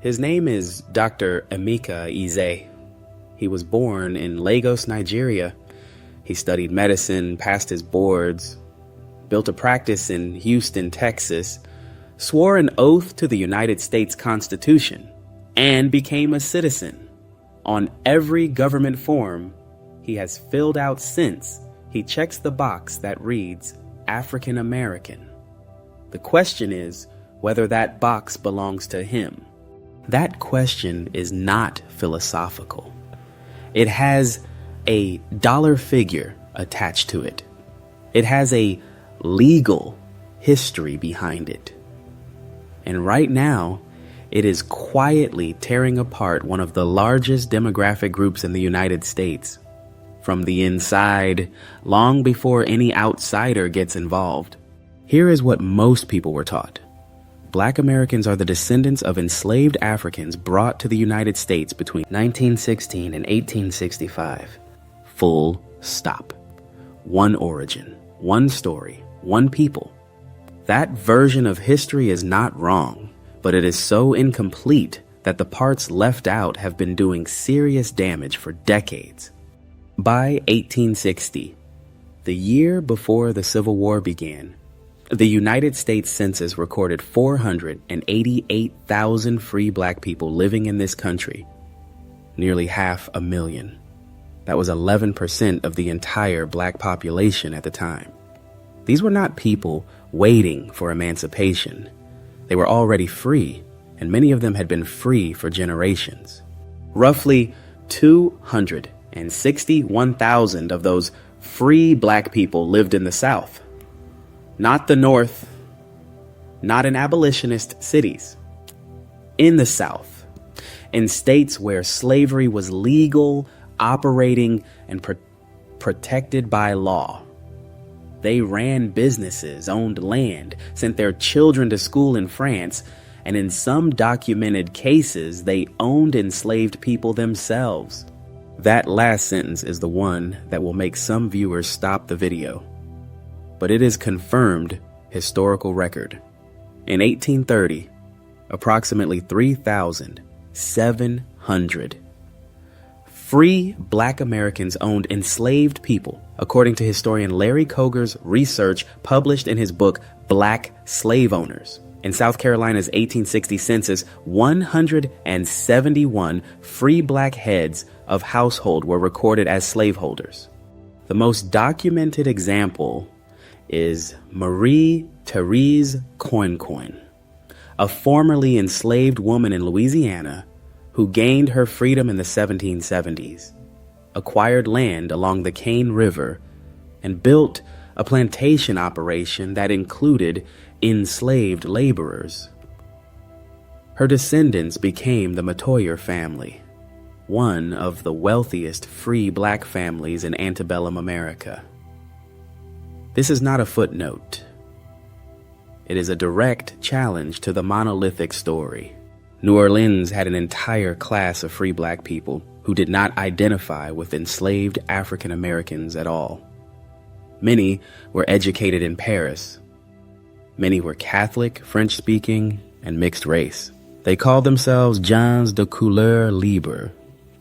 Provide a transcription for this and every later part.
His name is Dr. Emeka Eze. He was born in Lagos, Nigeria. He studied medicine, passed his boards, built a practice in Houston, Texas, swore an oath to the United States Constitution, and became a citizen. On every government form he has filled out since, he checks the box that reads African American. The question is whether that box belongs to him. That question is not philosophical. It has a dollar figure attached to it. It has a legal history behind it. And right now, it is quietly tearing apart one of the largest demographic groups in the United States from the inside, long before any outsider gets involved. Here is what most people were taught. Black Americans are the descendants of enslaved Africans brought to the United States between 1916 and 1865. Full stop. One origin, one story, one people. That version of history is not wrong, but it is so incomplete that the parts left out have been doing serious damage for decades. By 1860, the year before the Civil War began, the United States Census recorded 488,000 free black people living in this country, nearly 500,000. That was 11% of the entire black population at the time. These were not people waiting for emancipation. They were already free, and many of them had been free for generations. Roughly 261,000 of those free black people lived in the South. Not the North, not in abolitionist cities. In the South, in states where slavery was legal, operating, and protected by law. They ran businesses, owned land, sent their children to school in France, and in some documented cases, they owned enslaved people themselves. That last sentence is the one that will make some viewers stop the video. But it is confirmed historical record. In 1830, approximately 3,700 free black Americans owned enslaved people, according to historian Larry Coger's research published in his book, Black Slave Owners. In South Carolina's 1860 census, 171 free black heads of household were recorded as slaveholders. The most documented example is Marie Therese Coincoin, a formerly enslaved woman in Louisiana who gained her freedom in the 1770s, acquired land along the Cane River, and built a plantation operation that included enslaved laborers. Her descendants became the Matoyer family, one of the wealthiest free black families in antebellum America. This is not a footnote. It is a direct challenge to the monolithic story. New Orleans had an entire class of free black people who did not identify with enslaved African Americans at all. Many were educated in Paris. Many were Catholic, French-speaking, and mixed race. They called themselves gens de couleur libre,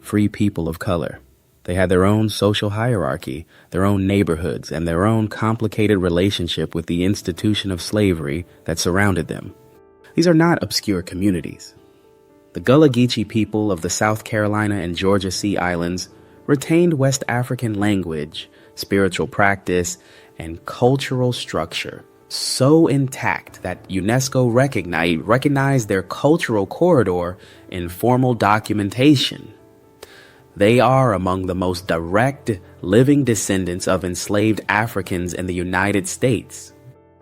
free people of color. They had their own social hierarchy, their own neighborhoods, and their own complicated relationship with the institution of slavery that surrounded them. These are not obscure communities. The Gullah Geechee people of the South Carolina and Georgia Sea Islands retained West African language, spiritual practice, and cultural structure so intact that UNESCO recognized their cultural corridor in formal documentation. They are among the most direct living descendants of enslaved Africans in the United States.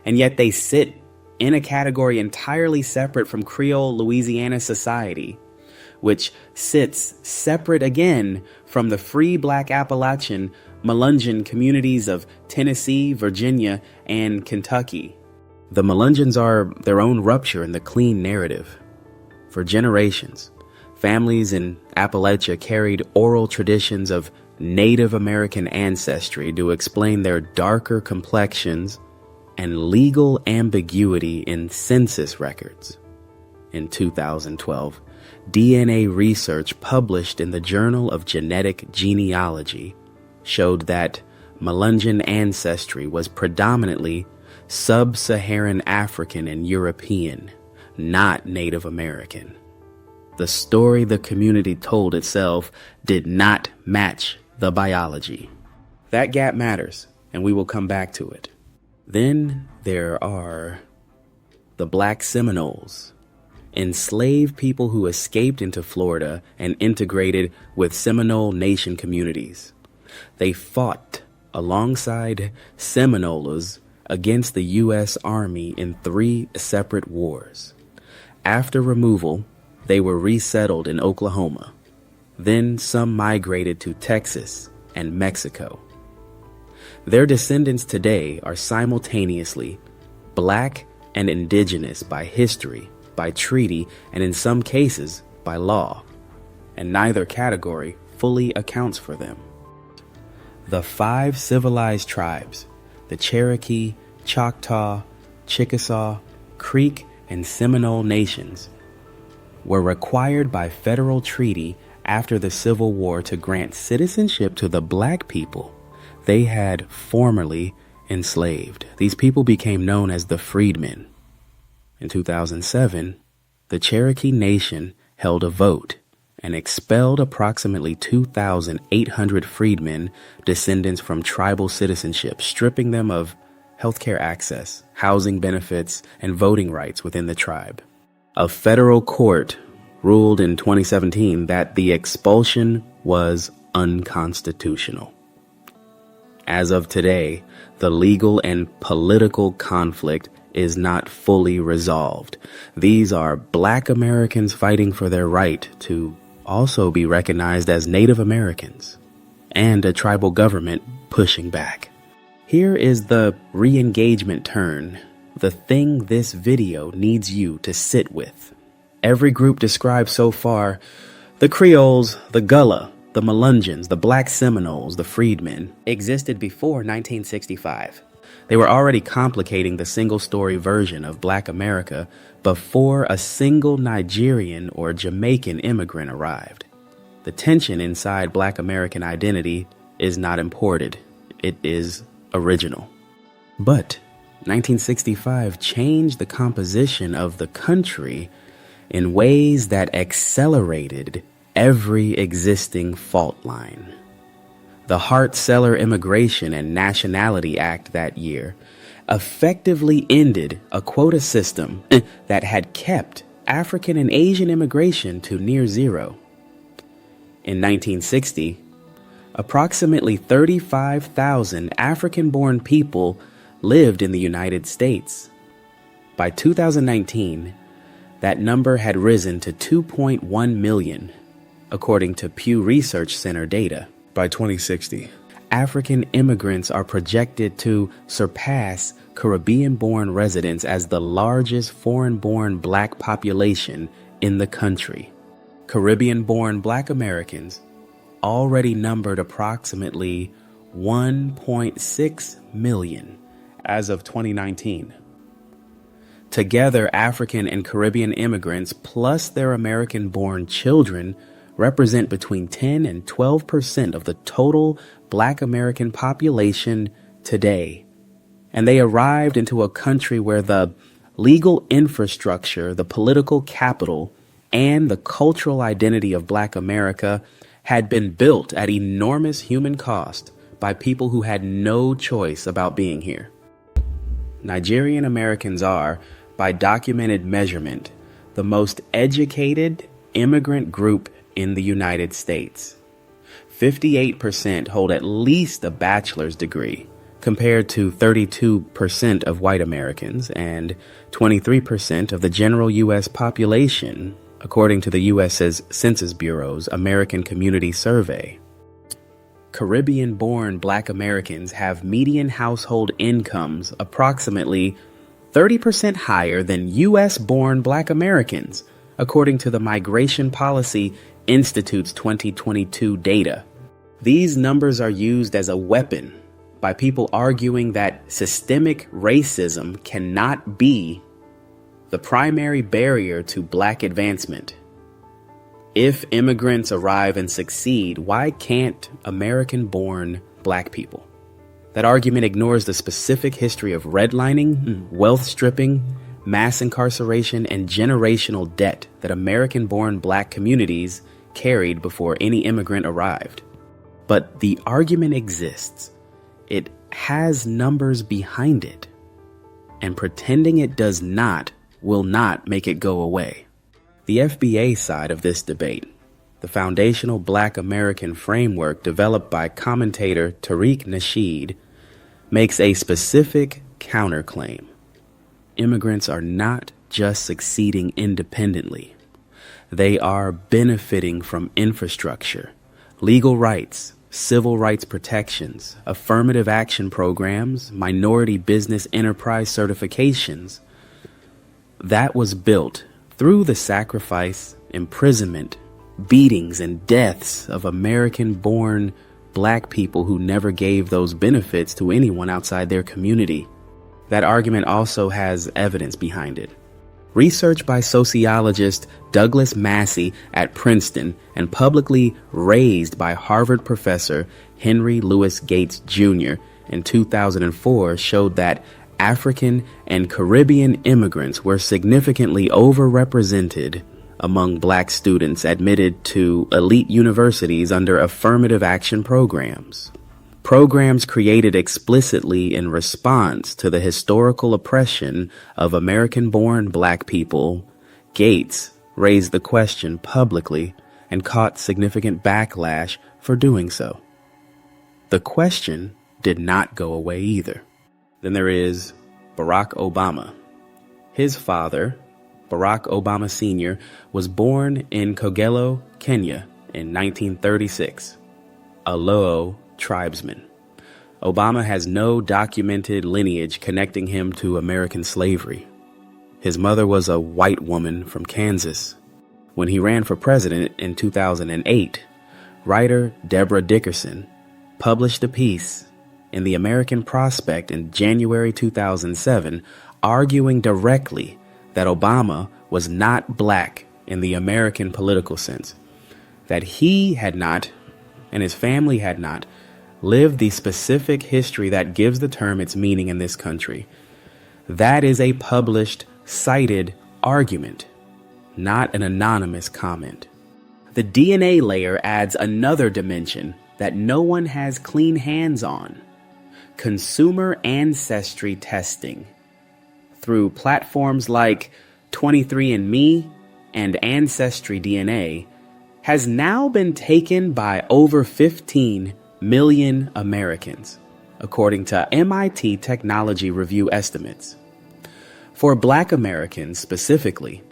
And yet they sit in a category entirely separate from Creole Louisiana society, which sits separate again from the free black Appalachian Melungeon communities of Tennessee, Virginia, and Kentucky. The Melungeons are their own rupture in the clean narrative. For generations, families in Appalachia carried oral traditions of Native American ancestry to explain their darker complexions and legal ambiguity in census records. in 2012, DNA research published in the Journal of Genetic Genealogy showed that Melungeon ancestry was predominantly sub-Saharan African and European, not Native American. The story the community told itself did not match the biology. That gap matters, and we will come back to it. Then there are the Black Seminoles, enslaved people who escaped into Florida and integrated with Seminole Nation communities. They fought alongside Seminoles against the U.S. Army in 3 separate wars. After removal, they were resettled in Oklahoma. Then some migrated to Texas and Mexico. Their descendants today are simultaneously Black and indigenous by history, by treaty, and in some cases by law, and neither category fully accounts for them. The 5 civilized tribes, the Cherokee, Choctaw, Chickasaw, Creek, and Seminole nations, were required by federal treaty after the Civil War to grant citizenship to the Black people they had formerly enslaved. These people became known as the freedmen. In 2007, the Cherokee Nation held a vote and expelled approximately 2,800 freedmen, descendants from tribal citizenship, stripping them of healthcare access, housing benefits, and voting rights within the tribe. A federal court ruled in 2017 that the expulsion was unconstitutional. As of today, the legal and political conflict is not fully resolved. These are Black Americans fighting for their right to also be recognized as Native Americans, and a tribal government pushing back. Here is the re-engagement turn, the thing this video needs you to sit with. Every group described so far, the Creoles, the Gullah, the Melungeons, the Black Seminoles, the freedmen, existed before 1965. They were already complicating the single-story version of Black America before a single Nigerian or Jamaican immigrant arrived. The tension inside Black American identity is not imported. It is original. But 1965 changed the composition of the country in ways that accelerated every existing fault line. The Hart-Celler Immigration and Nationality Act that year effectively ended a quota system that had kept African and Asian immigration to near zero. In 1960, approximately 35,000 African-born people lived in the United States. By 2019, that number had risen to 2.1 million, according to Pew Research Center data. By 2060, African immigrants are projected to surpass Caribbean-born residents as the largest foreign-born Black population in the country. Caribbean-born Black Americans already numbered approximately 1.6 million as of 2019. Together, African and Caribbean immigrants plus their American-born children represent between 10 and 12% of the total Black American population today. And they arrived into a country where the legal infrastructure, the political capital, and the cultural identity of Black America had been built at enormous human cost by people who had no choice about being here. Nigerian Americans are, by documented measurement, the most educated immigrant group in the United States. 58% hold at least a bachelor's degree, compared to 32% of white Americans and 23% of the general U.S. population, according to the U.S.'s Census Bureau's American Community Survey. Caribbean-born Black Americans have median household incomes approximately 30% higher than U.S.-born Black Americans, according to the Migration Policy Institute's 2022 data. These numbers are used as a weapon by people arguing that systemic racism cannot be the primary barrier to black advancement. If immigrants arrive and succeed, why can't American-born black people? That argument ignores the specific history of redlining, wealth stripping, mass incarceration, and generational debt that American-born black communities carried before any immigrant arrived. But the argument exists. It has numbers behind it. And pretending it does not will not make it go away. The FBA side of this debate, the foundational Black American framework developed by commentator Tariq Nasheed, makes a specific counterclaim. Immigrants are not just succeeding independently. They are benefiting from infrastructure, legal rights, civil rights protections, affirmative action programs, minority business enterprise certifications. That was built through the sacrifice, imprisonment, beatings, and deaths of American-born black people who never gave those benefits to anyone outside their community. That argument also has evidence behind it. Research by sociologist Douglas Massey at Princeton and publicly raised by Harvard professor Henry Louis Gates Jr. in 2004 showed that African and Caribbean immigrants were significantly overrepresented among black students admitted to elite universities under affirmative action programs. Programs created explicitly in response to the historical oppression of American-born black people. Gates raised the question publicly and caught significant backlash for doing so. The question did not go away either. Then there is Barack Obama. His father, Barack Obama Sr., was born in Kogelo, Kenya in 1936, a Luo tribesman. Obama has no documented lineage connecting him to American slavery. His mother was a white woman from Kansas. When he ran for president in 2008, writer Deborah Dickerson published a piece in the American Prospect in January 2007, arguing directly that Obama was not black in the American political sense, that he had not, and his family had not, lived the specific history that gives the term its meaning in this country. That is a published, cited argument, not an anonymous comment. The DNA layer adds another dimension that no one has clean hands on: consumer ancestry testing. Through platforms like 23andMe and Ancestry DNA, has now been taken by over 15 million Americans, according to MIT Technology Review estimates. For Black Americans specifically,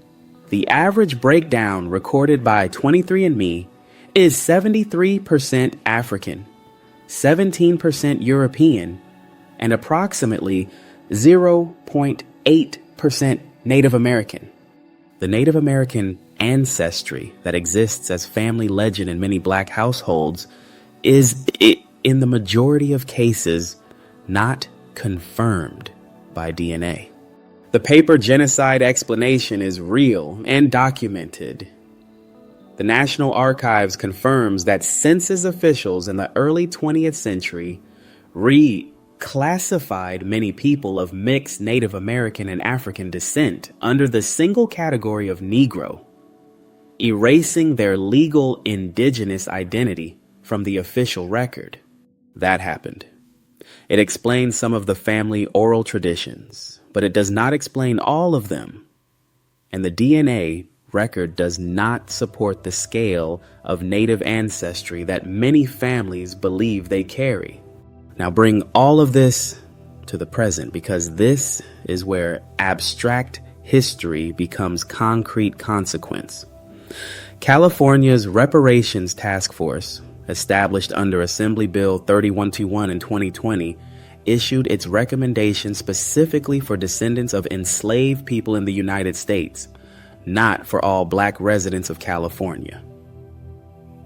the average breakdown recorded by 23andMe is 73% African, 17% European, and approximately 0.8% Native American. The Native American ancestry that exists as family legend in many black households is, in the majority of cases, not confirmed by DNA. The paper genocide explanation is real and documented. The National Archives confirms that census officials in the early 20th century reclassified many people of mixed Native American and African descent under the single category of Negro, erasing their legal indigenous identity from the official record. That happened. It explains some of the family oral traditions, but it does not explain all of them. And the DNA record does not support the scale of Native ancestry that many families believe they carry. Now bring all of this to the present, because this is where abstract history becomes concrete consequence. California's Reparations Task Force, established under Assembly Bill 3121 in 2020, issued its recommendations specifically for descendants of enslaved people in the United States, not for all black residents of California.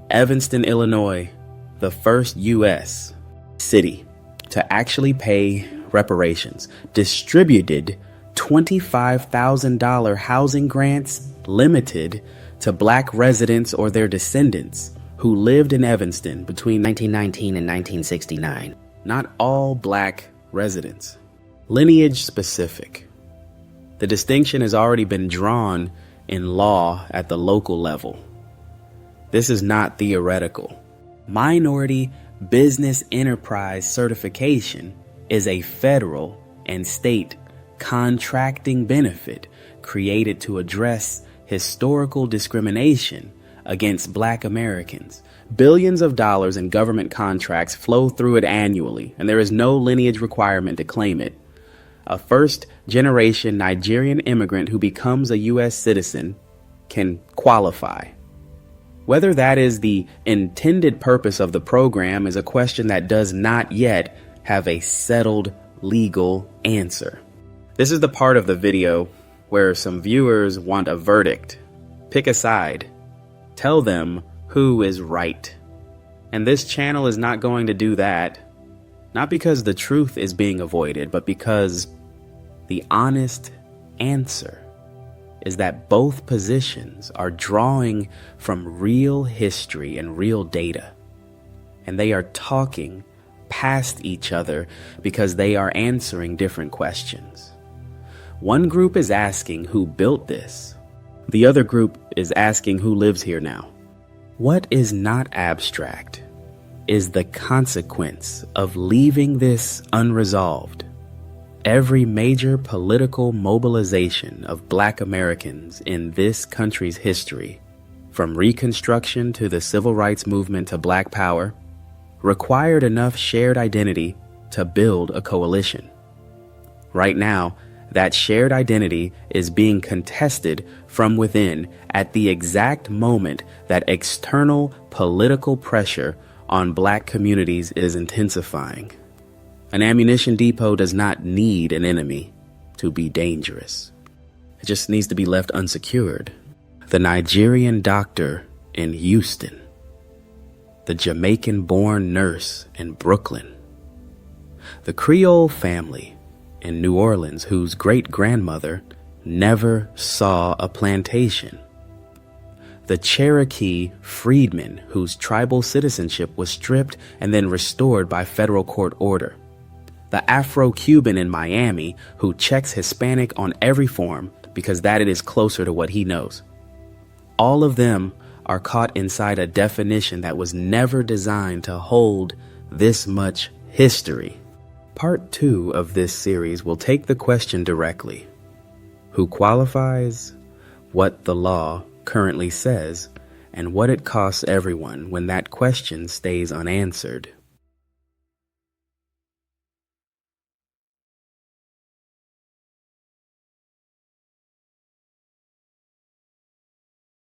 Evanston, Illinois, the first U.S. city to actually pay reparations, distributed $25,000 housing grants limited to black residents or their descendants who lived in Evanston between 1919 and 1969. Not all black residents. Lineage specific. The distinction has already been drawn in law at the local level. This is not theoretical. Minority business enterprise certification is a federal and state contracting benefit created to address historical discrimination against black Americans. Billions of dollars in government contracts flow through it annually, and there is no lineage requirement to claim it. A first-generation Nigerian immigrant who becomes a U.S. citizen can qualify. Whether that is the intended purpose of the program is a question that does not yet have a settled legal answer. This is the part of the video where some viewers want a verdict. Pick a side. Tell them who is right. And this channel is not going to do that. Not because the truth is being avoided, but because the honest answer is that both positions are drawing from real history and real data. And they are talking past each other because they are answering different questions. One group is asking who built this. The other group is asking who lives here now. What is not abstract is the consequence of leaving this unresolved. Every major political mobilization of black Americans in this country's history, from Reconstruction to the Civil Rights Movement to Black Power, required enough shared identity to build a coalition. Right now, that shared identity is being contested from within at the exact moment that external political pressure on black communities is intensifying. An ammunition depot does not need an enemy to be dangerous. It just needs to be left unsecured. The Nigerian doctor in Houston. The Jamaican-born nurse in Brooklyn. The Creole family in New Orleans whose great-grandmother never saw a plantation. The Cherokee freedman whose tribal citizenship was stripped and then restored by federal court order. The Afro-Cuban in Miami who checks Hispanic on every form because that it is closer to what he knows. All of them are caught inside a definition that was never designed to hold this much history. Part 2 of this series will take the question directly. Who qualifies, what the law currently says, and what it costs everyone when that question stays unanswered.